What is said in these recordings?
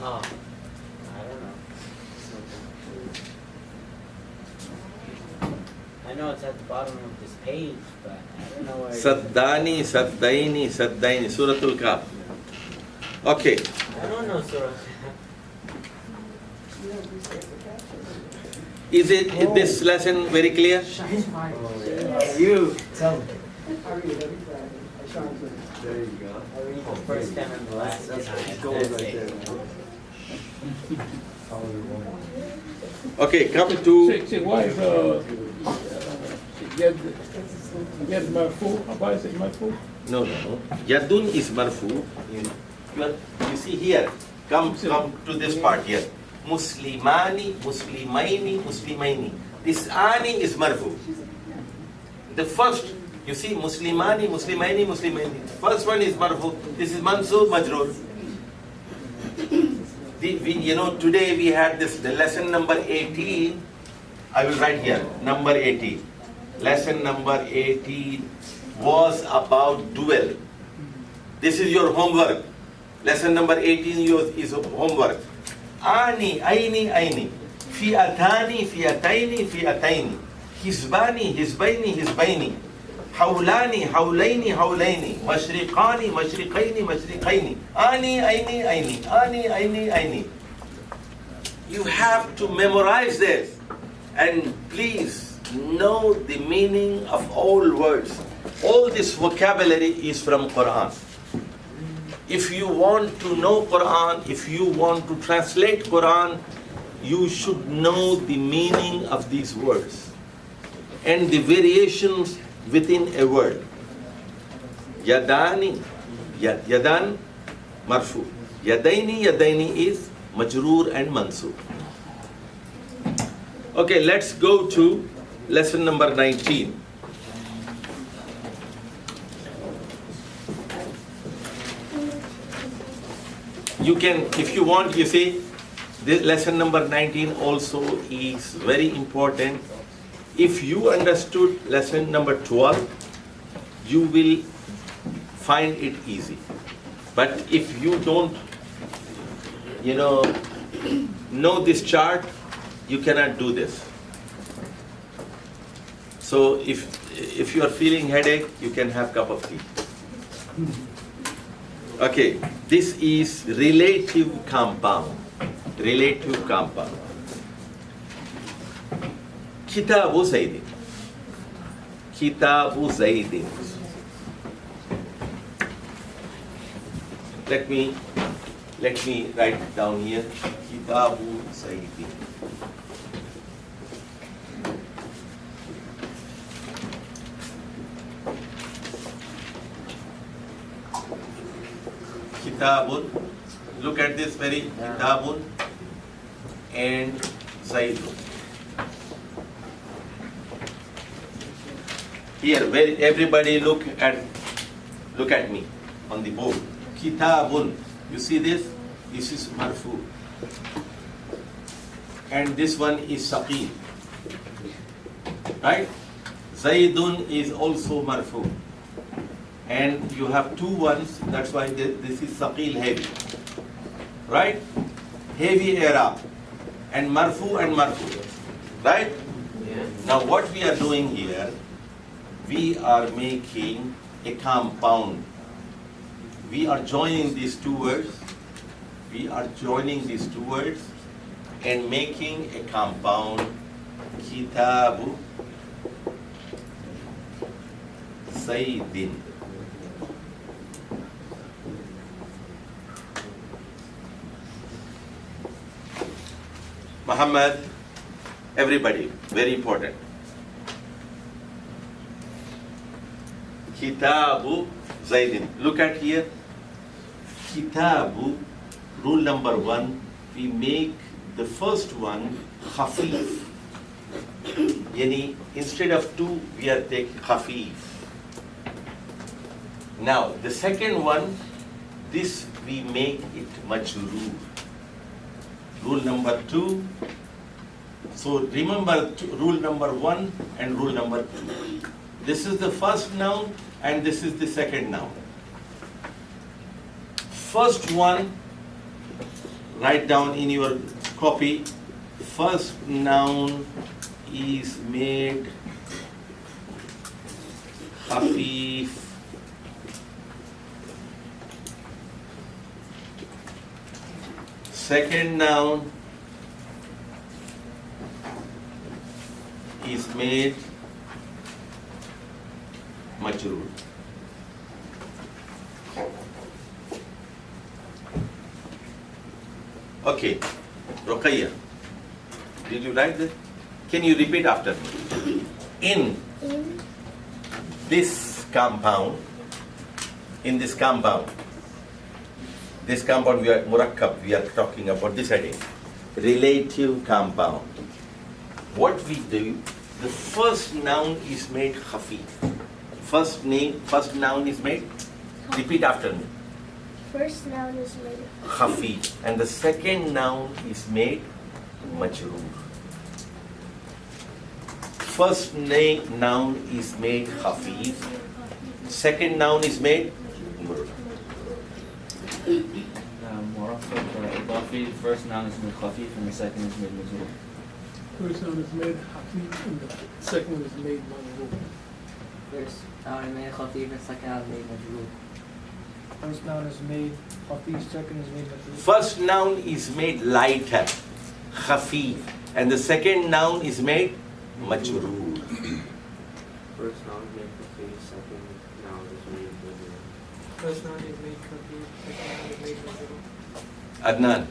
Oh, I don't know. I know it's at the bottom of this page, but I don't know where it is. Saddani, Saddaini, Saddaini, Suratul Kahf. Okay. I don't know Surah. Is this lesson very clear? You. Tell me. I read every Friday. I try to. There you go. I read the first time and the last time. That's gold That's right it. there, man. Follow your warning. Okay, come to Say wife, get marfu, Abba said marfu. no. Yadun is marfu. You see here. Come to this part here. Muslimani, Muslimaini, Muslimaini. This ani is marfu. The first, you see, Muslimani, Muslimaini, Muslimaini. First one is marfu. This is mansub, majroor. Today we had the lesson number 18. I will write here, number 18. Lesson number 18 was about duel. This is your homework. Lesson number 18 is homework. Ani, aini, aini. Fi'atani, fi'ataini, fi'ataini. Hizbani, hizbaini, hizbaini. Hawlani, hawlaini, hawlaini. Mashriqani, mashriqaini, mashriqaini. Ani, aini, aini. Ani, aini, aini. You have to memorize this. And please know the meaning of all words. All this vocabulary is from Quran. If you want to know Quran, if you want to translate Quran, you should know the meaning of these words and the variations within a word. Yadani, yadan, marfu. Yadaini is majroor and mansub. Okay, let's go to lesson number 19. You can, if you want, you see, this lesson number 19 also is very important. If you understood lesson number 12, you will find it easy. But if you don't, know this chart, you cannot do this. So if you are feeling headache, you can have cup of tea. Okay, this is relative compound. Relative compound. Kitabu Zaidin. Kitabu Zaidin. Let me write it down here. Kitabu Zaidin. Kitabun. Look at this very Kitabun and Zaidun. Here, everybody look at me on the board. Kitabun. You see this? This is marfu. And this one is saqil. Right? Zaidun is also marfu. And you have two ones, that's why this is saqil heavy. Right? Heavy era. And marfu and marfu. Right? Yeah. Now what we are doing here, we are making a compound. We are joining these two words. We are joining these two words and making a compound. Kitabu Zaidin. Muhammad, everybody, very important. Kitabu Zaidin. Look at here. Kitabu, rule number 1, we make the first one khafif. Yani, instead of 2, we are taking khafif. Now, the second one, this we make it majroor. Rule number 2. So remember rule number 1 and rule number 2. This is the first noun and this is the second noun. First one write down in your copy. First noun is made khafif. Second noun is made majroor. Okay, Ruqayya, did you write this? Can you repeat after me? In this compound, this compound we are murakkab, we are talking about this idea, relative compound. What we do, the first noun is made khafif. First noun is made, repeat after me, First noun is made khafif, and the second noun is made majroor. First noun is made khafif, second noun is made majroor. Murakkab idafi, first noun is made khafif and the second is made majroor. First noun is made hafif and the second one is made majroor. First noun is made khafif and second noun is made majroor. First noun is made Hafiz, second is made Majroor. First noun is made lighter, khafif, and the second noun is made majroor. First noun is made Hafiz, second noun is made Majroor. First noun is made Hafiz, second noun is made Majroor. Adnan,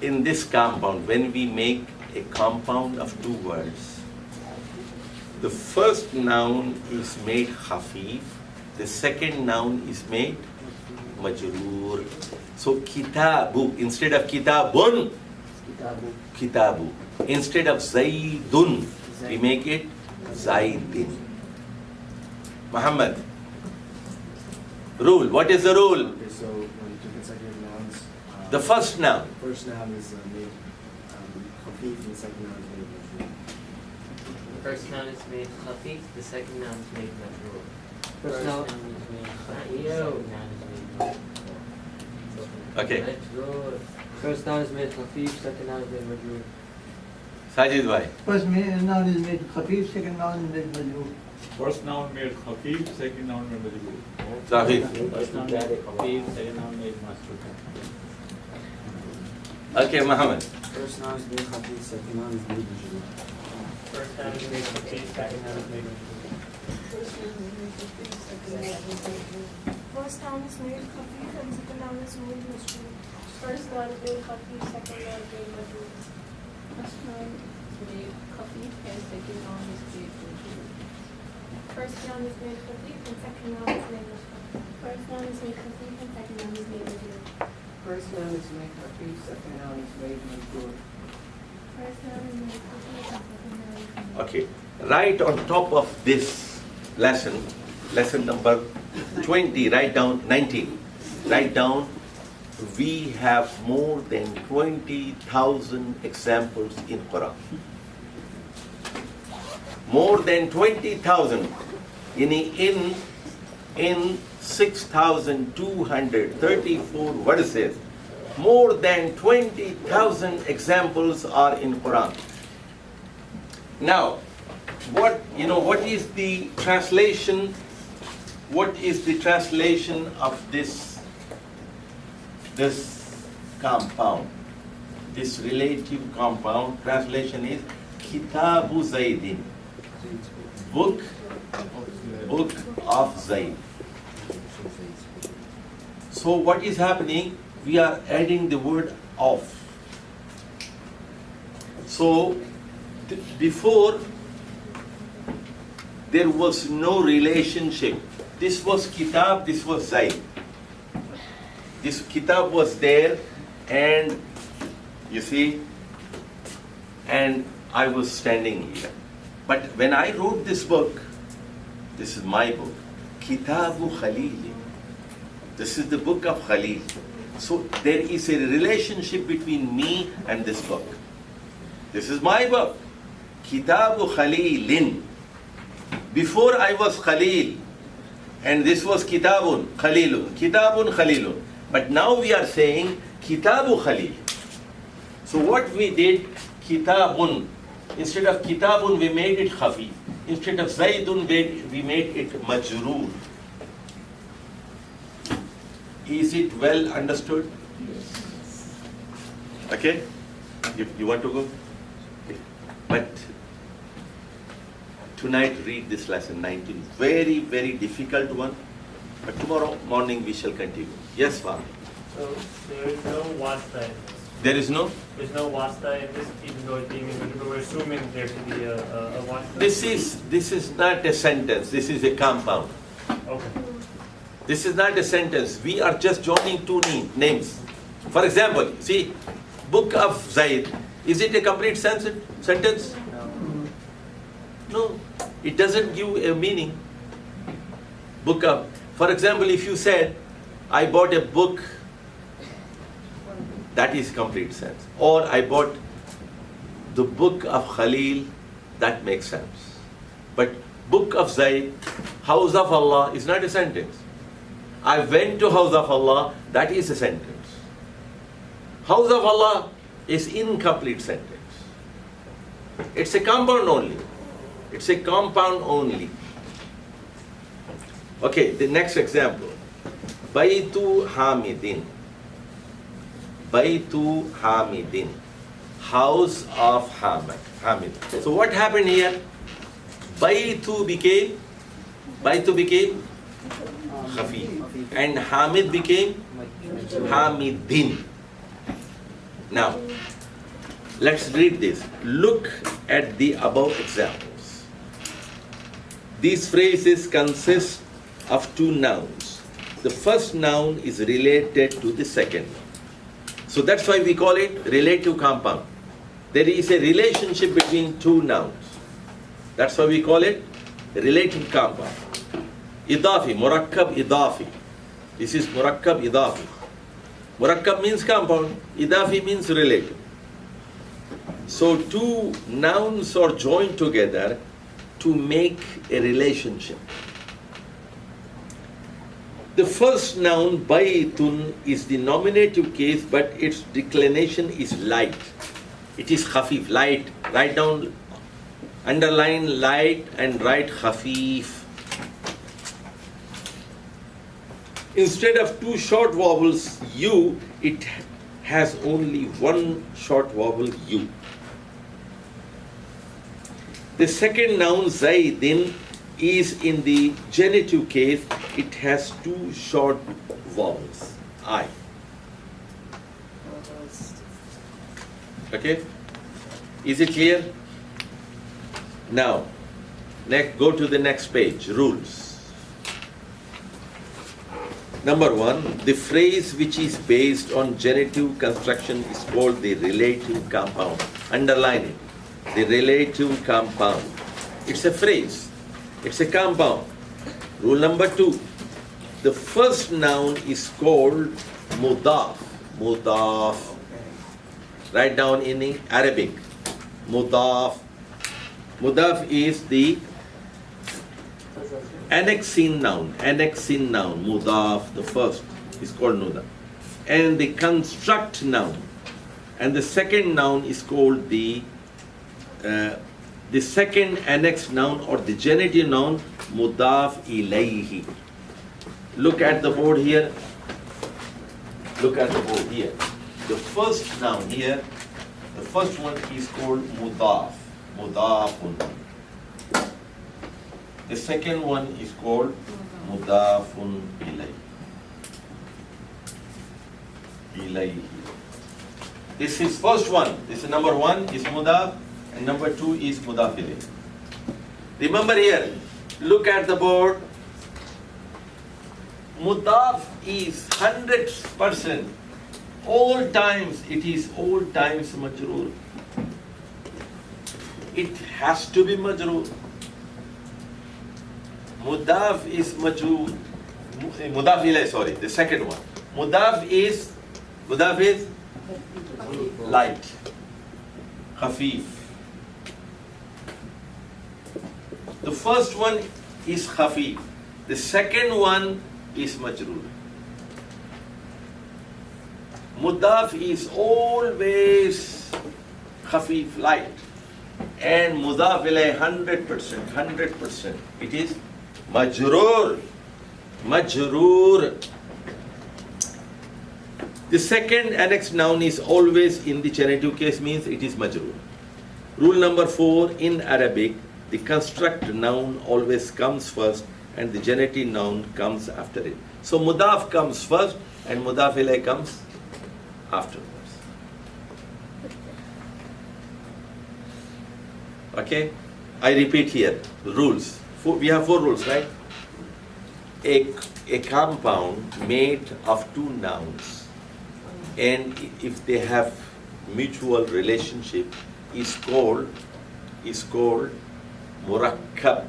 in this compound, when we make a compound of two words, the first noun is made khafif, the second noun is made majroor. So kitabu, instead of kitabun, Kitabu. kitabu. Instead of zaidun, we make it zaidin. Muhammad, rule. What is the rule? Okay, so when two consecutive nouns, The first noun. first noun is made khafif and the second noun is made majroor. First noun is made khafif, the second noun is made majroor. First noun is made khafif, second noun is made majroor. Okay. Majroor. First noun is made khafif, second noun is made majroor. Sajid bhai. First noun is made Hafiz, second noun is made Majroor. First noun made hafif, second noun made majroor. Zahid. First noun made khafif, second noun made majroor. Okay, Muhammad. First noun is made khafif, second noun is made majroor. First noun is made khafif, second noun is made majroor. First noun is made Hafiz and second noun is made Majroor. First noun is made Hafiz, second noun is made Majroor. First noun is made Hafiz and second noun is made Majroor. First noun is made Hafiz and second noun is made Majroor. First noun is made Hafiz and second noun is made Majroor. First noun is made Hafiz, second noun is made Majroor. First noun is made Hafiz and second noun is made Majroor. Okay. Right on top of this lesson, lesson number 20, write down 19. Write down, we have more than 20,000 examples in Quran. More than 20,000 in 6,234 verses. More than 20,000 examples are in Quran. Now, what is the translation? What is the translation of this compound? This relative compound translation is Kitabu Zaidin. Book of Zaid. So what is happening? We are adding the word of. So before there was no relationship. This was Kitab, this was Zaid. This Kitab was there, and you see, and I was standing here. But when I wrote this book, this is my book, Kitabu Khalil. This is the book of Khalil. So there is a relationship between me and this book. This is my book, Kitabu Khalilin. Before I was Khalil, and this was Kitabun Khalilun. Kitabun Khalilun. But now we are saying Kitabu Khalil. So what we did, Kitabun. Instead of Kitabun, we made it Khafif. Instead of Zaidun, we made it Majroor. Is it well understood? Okay? You want to go? Okay. But tonight read this lesson 19. Very, very difficult one. But tomorrow morning we shall continue. Yes, Father. So there is no wasta in this. There is no? There's no wasta in this, even though it's being we're assuming there to be a wasta. This is not a sentence. This is a compound. Okay. This is not a sentence. We are just joining two names. For example, see, Book of Zaid. Is it a complete sentence? No. It doesn't give a meaning. Book of. For example, if you said, I bought a book, that is complete sense. Or I bought the book of Khalil, that makes sense. But Book of Zaid, House of Allah is not a sentence. I went to House of Allah, that is a sentence. House of Allah is incomplete sentence. It's a compound only. It's a compound only. Okay, the next example. Baitu Hamidin. Baitu Hamidin. House of Hamid. So what happened here? Baitu became Khafif. And Hamid became Hamidin. Now, let's read this. Look at the above examples. These phrases consist of two nouns. The first noun is related to the second. So that's why we call it relative compound. There is a relationship between two nouns. That's why we call it relative compound. Idafi, murakkab idafi. This is murakkab idafi. Murakkab means compound, idafi means relative. So two nouns are joined together to make a relationship. The first noun, baytun, is the nominative case, but its declination is light. It is khafif, light. Write down, underline light and write khafif. Instead of two short vowels, U, it has only one short vowel, U. The second noun, Zaidin, is in the genitive case. It has two short vowels, I. Okay? Is it clear? Now, go to the next page, rules. Number one, the phrase which is based on genitive construction is called the relative compound. Underline it. The relative compound. It's a phrase. It's a compound. Rule number two, the first noun is called mudaf. Mudaf. Write down in Arabic. Mudaf. Mudaf is the annexing noun, mudaf, the first is called mudaf. And the construct noun, and the second noun is called the second annexed noun or the genitive noun, mudaf ilayhi. Look at the board here. Look at the board here. The first noun here, the first one is called mudaf, mudafun. The second one is called mudafun ilayhi. This is first one. This is number one is mudaf and number two is mudaf ilayhi. Remember here, look at the board. Mudaf is 100%. All times, it is all times majroor. It has to be majroor. Mudaf is majroor. Mudaf ilayhi, sorry, the second one. Mudaf is light, khafif. The first one is khafif. The second one is majroor. Mudaf is always khafif, light. And mudaf ilay 100%. It is majroor. Majroor. The second annexed noun is always in the genitive case, means it is majroor. Rule number 4, in Arabic, the construct noun always comes first and the genitive noun comes after it. So mudaf comes first and mudaf ilay comes afterwards. Okay? I repeat here, rules. We have 4 rules, right? A compound made of 2 nouns, and if they have mutual relationship, is called murakkab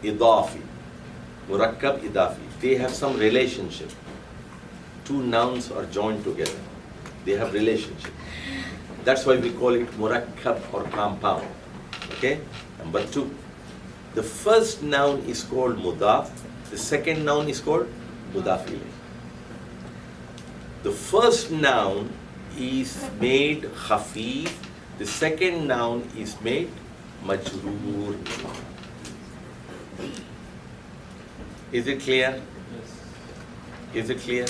idafi. Murakkab idafi. They have some relationship. 2 nouns are joined together. They have relationship. That's why we call it murakkab or compound. Okay? Number 2. The first noun is called mudaf. The second noun is called mudaf ilayh. The first noun is made khafif. The second noun is made majroor. Is it clear? Is it clear?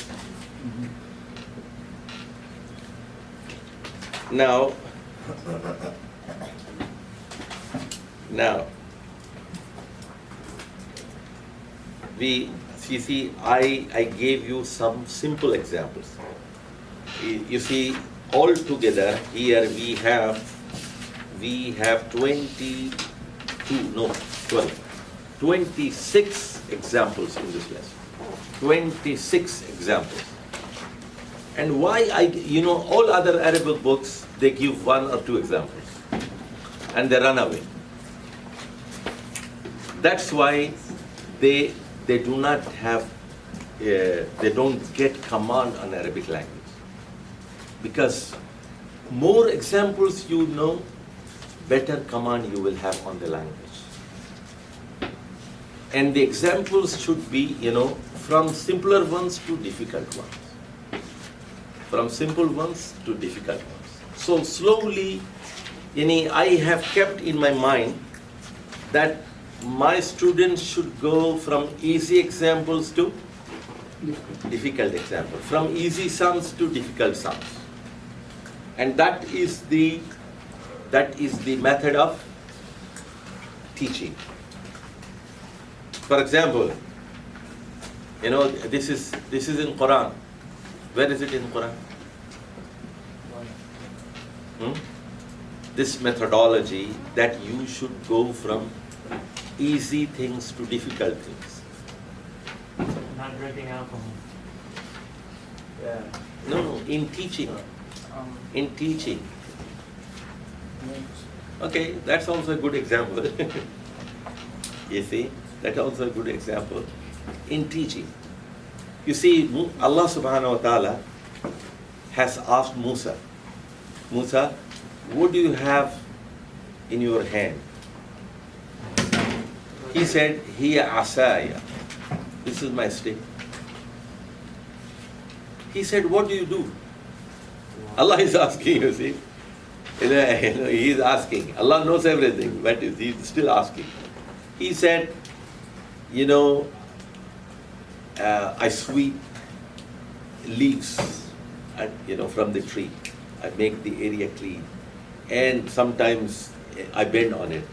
Now, I gave you some simple examples. You see, all together here we have 26 examples in this lesson. 26 examples. And why all other Arabic books, they give 1 or 2 examples and they run away. That's why they do not have, they don't get command on Arabic language. Because more examples you know, better command you will have on the language. And the examples should be, from simpler ones to difficult ones. From simple ones to difficult ones. So slowly, I have kept in my mind that my students should go from easy examples to difficult examples, from easy sums to difficult sums. And that is the method of teaching. For example, this is in Quran. Where is it in Quran? This methodology that you should go from easy things to difficult things. Not drinking alcohol. Yeah. No, in teaching. In teaching. Okay, that's also a good example. You see, that's also a good example. In teaching. You see, Allah subhanahu wa ta'ala has asked Musa, what do you have in your hand? He said, Hiya asaya. This is my stick. He said, what do you do? Allah is asking, you see. He is asking. Allah knows everything, but he is still asking. He said, I sweep leaves, from the tree. I make the area clean. And sometimes I bend on it.